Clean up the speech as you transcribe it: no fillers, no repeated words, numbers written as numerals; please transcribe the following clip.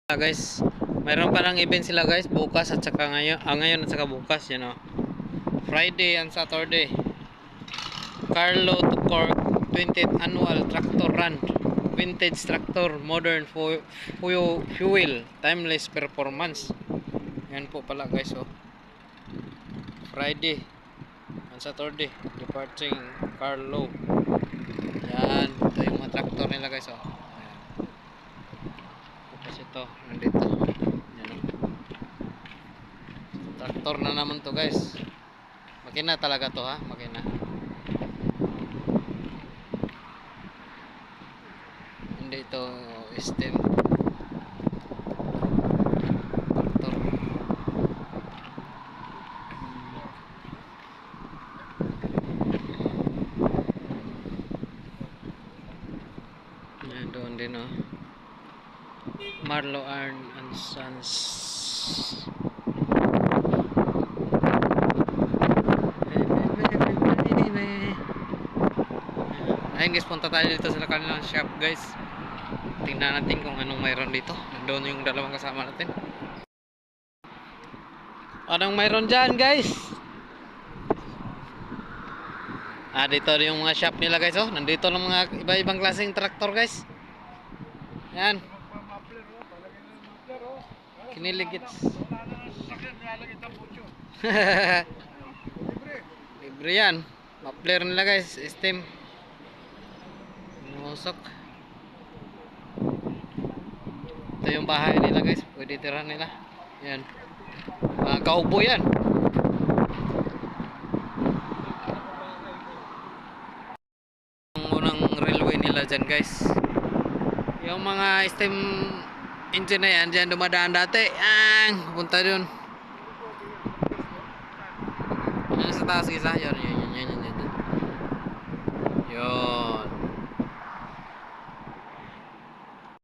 Guys, mayroon pa lang event sila guys bukas at saka ngayon, ngayon at saka bukas, you know. Friday and Saturday. Carlo to Cork 20th annual tractor run. Vintage tractor, modern fuel, timeless performance. Yan po pala guys, oh. Friday and Saturday departing Carlo. Yan, ito yung mga tractor nila guys, oh. Tapos ito, nandito. Yan, oh. Traktor na naman to guys. Makina talaga to, ha, makina. Hindi ito stem. Traktor. Yan doon din, oh. Marlo Arn and Sons. Ayun guys, punta tayo dito sa kanilang shop guys. Tingnan natin kung anong mayroon dito. Doon yung dalawang kasama natin. Anong mayroon dyan guys? Dito yung mga shop nila guys, oh. Nandito lang mga iba-ibang klaseng traktor guys. Yan. Kiniligit. Libre yan. Mapler nila guys, stem. Nusok. Ito yung bahay nila guys, pwede tirahan nila. Yan. Mga kaubo yan. Ang unang railway nila dyan guys. Yung mga stem engine na yan, dyan dumadaan dati. Punta dun. Yan sa taas isa. Yan.